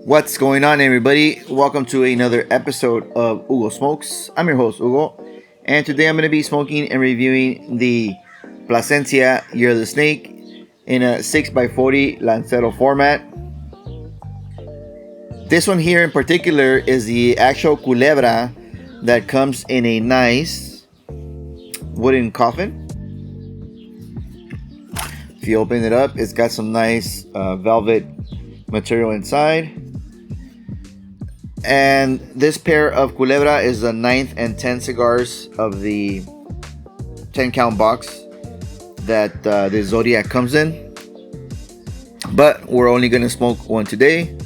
What's going on, everybody? Welcome to another episode of Hugo Smokes. I'm your host, Hugo, and today I'm going to be smoking and reviewing the Plasencia Year of the Snake in a 6x40 Lancero format. This one here in particular is the actual culebra that comes in a nice wooden coffin. If you open it up, it's got some nice velvet material inside. And this pair of culebra is the 9th and 10th cigars of the 10 count box that the Zodiac comes in. But we're only going to smoke one today.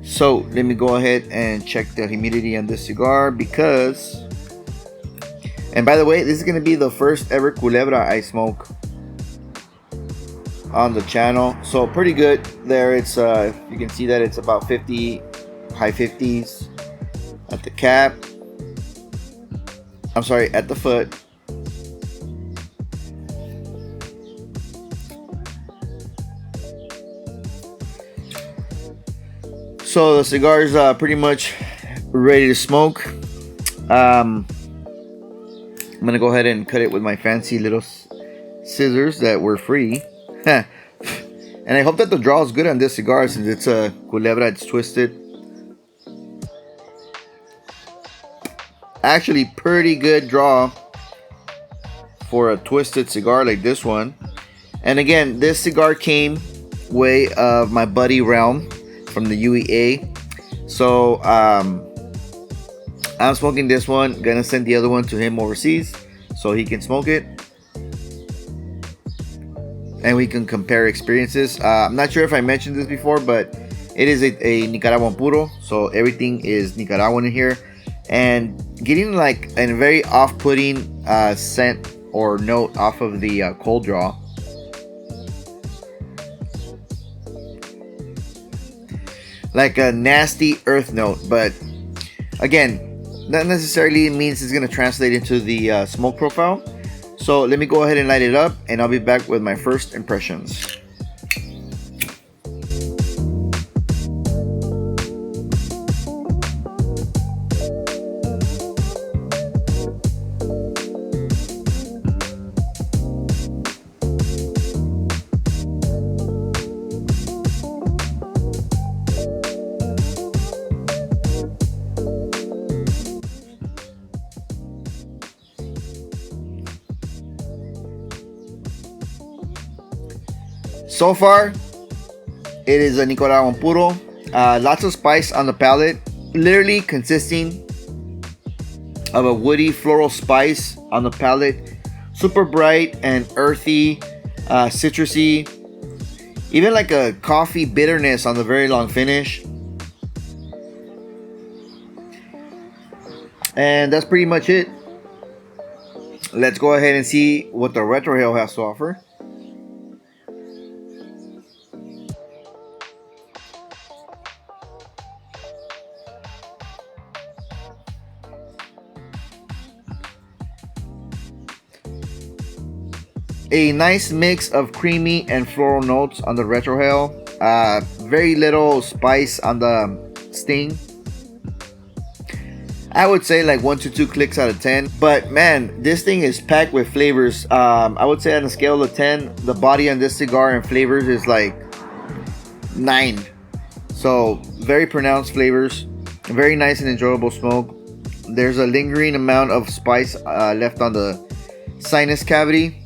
So let me go ahead and check the humidity on this cigar because... And by the way, this is going to be the first ever culebra I smoke on the channel. So pretty good there. It's you can see that it's about 50... high 50s at the cap. I'm sorry, at the foot. So the cigar is pretty much ready to smoke. I'm gonna go ahead and cut it with my fancy little scissors that were free. And I hope that the draw is good on this cigar since it's a culebra, it's twisted. Actually pretty good draw for a twisted cigar like this one. And again, this cigar came way of my buddy Realm from the UEA. So I'm smoking this one, gonna send the other one to him overseas so he can smoke it and we can compare experiences. I'm not sure if I mentioned this before, but it is a Nicaraguan puro, so everything is Nicaraguan in here. And getting like a very off-putting scent or note off of the cold draw. Like a nasty earth note, but again, not necessarily means it's going to translate into the smoke profile. So let me go ahead and light it up and I'll be back with my first impressions. So far, it is a Nicaraguan puro. Lots of spice on the palate, literally consisting of a woody floral spice on the palate. Super bright and earthy, citrusy, even like a coffee bitterness on the very long finish. And that's pretty much it. Let's go ahead and see what the retrohale has to offer. A nice mix of creamy and floral notes on the retrohale. Very little spice on the sting. I would say like 1 to 2 clicks out of 10. But man, this thing is packed with flavors. I would say on a scale of 10, the body on this cigar and flavors is like 9. So very pronounced flavors. Very nice and enjoyable smoke. There's a lingering amount of spice left on the sinus cavity.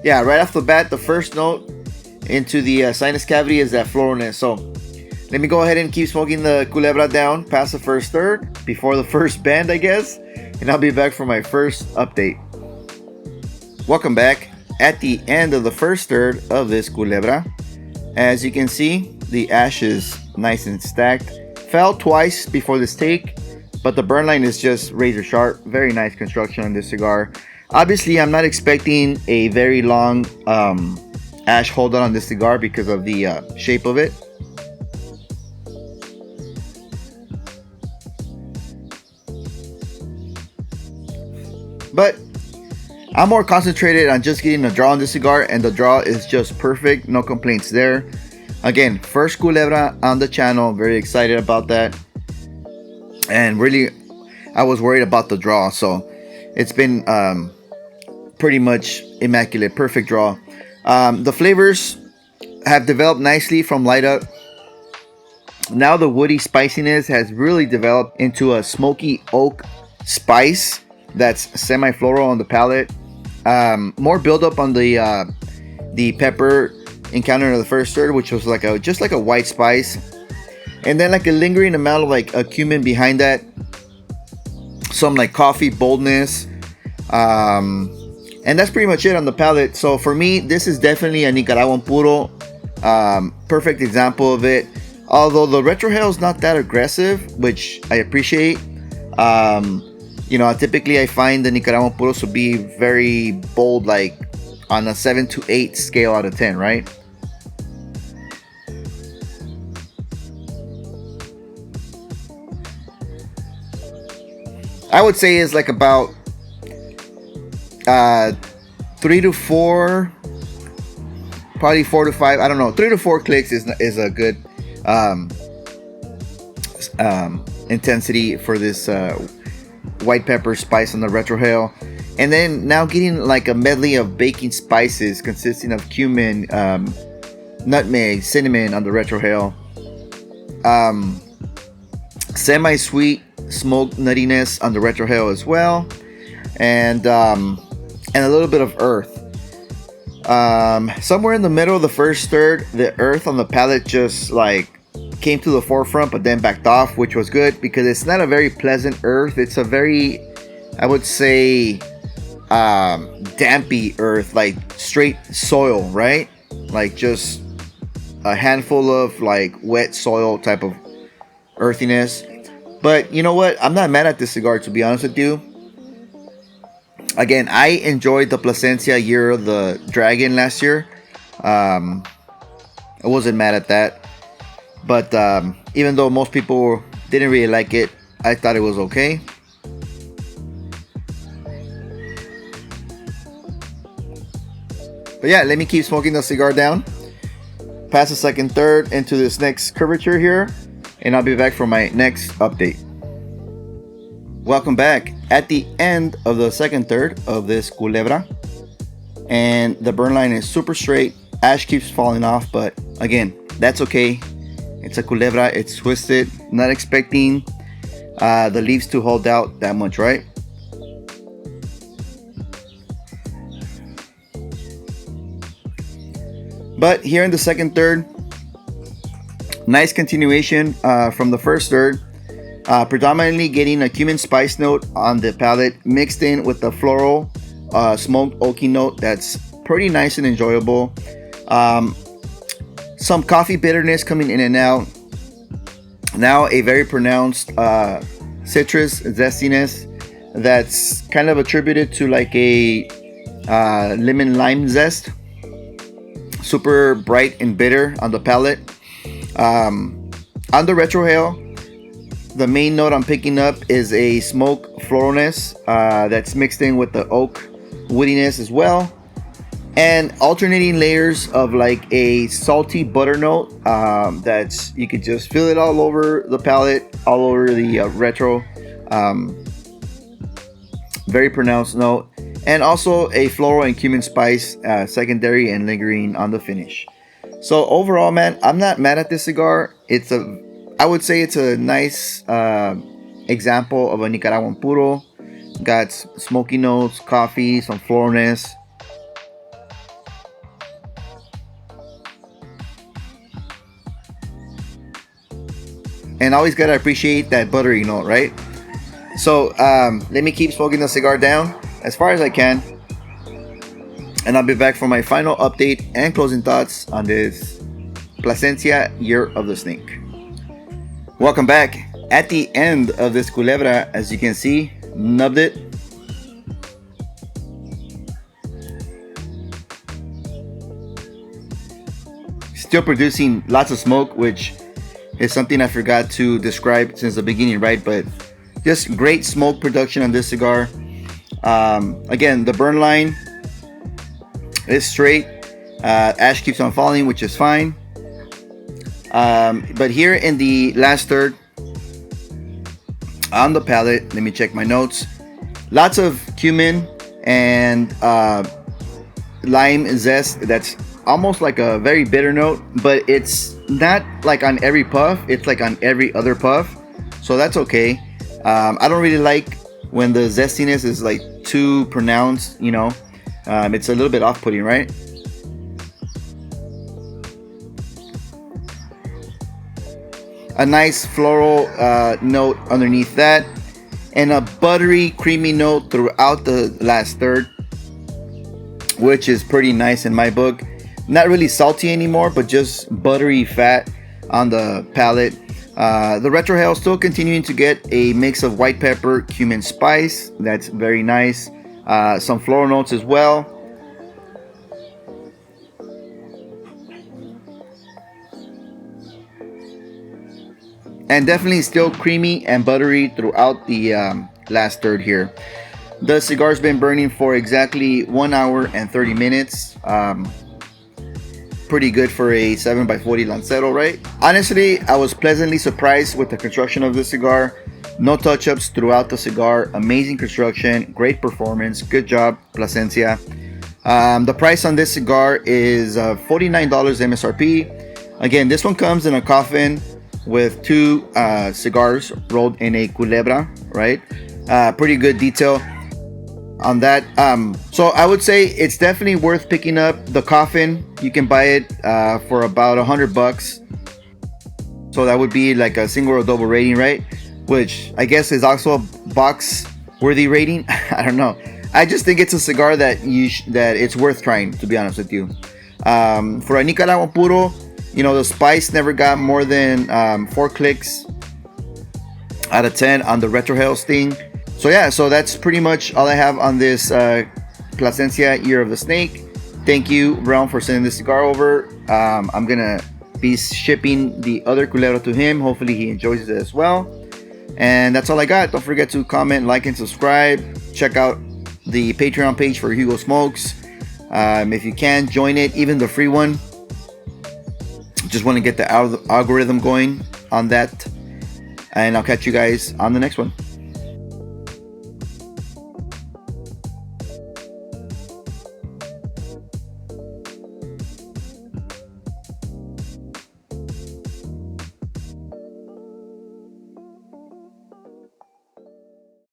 Yeah, right off the bat, the first note into the sinus cavity is that floralness. So let me go ahead and keep smoking the culebra down past the first third, before the first bend, I guess. And I'll be back for my first update. Welcome back. At the end of the first third of this culebra, as you can see, the ash is nice and stacked. Fell twice before this take, but the burn line is just razor sharp. Very nice construction on this cigar. Obviously, I'm not expecting a very long ash hold on this cigar because of the shape of it. But I'm more concentrated on just getting a draw on this cigar, and the draw is just perfect. No complaints there. Again, first Culebra on the channel. Very excited about that. And really, I was worried about the draw. So it's been pretty much immaculate. Perfect draw. The flavors have developed nicely from light up. Now the woody spiciness has really developed into a smoky oak spice that's semi-floral on the palate. More buildup on the pepper encountered in the first third, which was like just like a white spice, and then like a lingering amount of like a cumin behind that. Some like coffee boldness, and that's pretty much it on the palate. So for me, this is definitely a Nicaraguan puro. Perfect example of it. Although the retrohale is not that aggressive, which I appreciate. You know, typically I find the Nicaraguan puros to be very bold, like on a 7 to 8 scale out of 10, right? I would say is like about 3 to 4, probably 4 to 5. I don't know. 3 to 4 clicks is a good intensity for this white pepper spice on the retrohale. And then now getting like a medley of baking spices consisting of cumin, nutmeg, cinnamon on the retrohale, semi-sweet smoked nuttiness on the retrohale as well, and a little bit of earth. Somewhere in the middle of the first third, the earth on the palate just like came to the forefront, but then backed off, which was good because it's not a very pleasant earth. It's a very, I would say, dampy earth, like straight soil, right? Like just a handful of like wet soil type of earthiness. But you know what? I'm not mad at this cigar, to be honest with you. Again, I enjoyed the Plasencia Year of the Dragon last year. I wasn't mad at that. But even though most people didn't really like it, I thought it was okay. But yeah, let me keep smoking the cigar down. Pass the second third into this next curvature here, and I'll be back for my next update. Welcome back. At the end of the second third of this Culebra, and the burn line is super straight. Ash keeps falling off, but again, that's okay. It's a Culebra, it's twisted. Not expecting the leaves to hold out that much, right? But here in the second third, nice continuation from the first third. Predominantly getting a cumin spice note on the palate, mixed in with the floral smoked oaky note that's pretty nice and enjoyable. Some coffee bitterness coming in and out. Now a very pronounced citrus zestiness that's kind of attributed to like a lemon lime zest. Super bright and bitter on the palate. On the retrohale, the main note I'm picking up is a smoke floralness that's mixed in with the oak woodiness as well, and alternating layers of like a salty butter note that's, you could just feel it all over the palate, all over the retro. Very pronounced note, and also a floral and cumin spice secondary and lingering on the finish. So overall, man, I'm not mad at this cigar. I would say it's a nice example of a Nicaraguan puro. Got smoky notes, coffee, some floralness. And always gotta appreciate that buttery note, right? So let me keep smoking the cigar down as far as I can, and I'll be back for my final update and closing thoughts on this Plasencia Year of the Snake. Welcome back. At the end of this Culebra, as you can see, nubbed it. Still producing lots of smoke, which is something I forgot to describe since the beginning, right? But just great smoke production on this cigar. Again, the burn line is straight. Ash keeps on falling, which is fine. But here in the last third on the palate, let me check my notes. Lots of cumin and lime zest. That's almost like a very bitter note, but it's not like on every puff. It's like on every other puff, so that's okay. I don't really like when the zestiness is like too pronounced, you know. It's a little bit off-putting, right? A nice floral note underneath that, and a buttery, creamy note throughout the last third, which is pretty nice in my book. Not really salty anymore, but just buttery fat on the palate. The retrohale still continuing to get a mix of white pepper, cumin, spice. That's very nice. Some floral notes as well. And definitely still creamy and buttery throughout the last third here. The cigar's been burning for exactly 1 hour and 30 minutes. Pretty good for a 7x40 Lancero, right? Honestly, I was pleasantly surprised with the construction of this cigar. No touch-ups throughout the cigar. Amazing construction, great performance. Good job, Plasencia. The price on this cigar is $49 MSRP. Again, this one comes in a coffin with 2 cigars rolled in a culebra, right? Pretty good detail on that. So I would say it's definitely worth picking up the coffin. You can buy it for about $100. So that would be like a single or double rating, right? Which I guess is also a box worthy rating. I don't know. I just think it's a cigar that that it's worth trying, to be honest with you. For a Nicaragua puro, you know, the spice never got more than 4 clicks out of 10 on the retrohale sting. So yeah, so that's pretty much all I have on this Plasencia Year of the Snake. Thank you, Realm, for sending this cigar over. I'm gonna be shipping the other culebra to him. Hopefully he enjoys it as well. And that's all I got. Don't forget to comment, like, and subscribe. Check out the Patreon page for Hugo Smokes. If you can, join it, even the free one. Just want to get the algorithm going on that. And I'll catch you guys on the next one.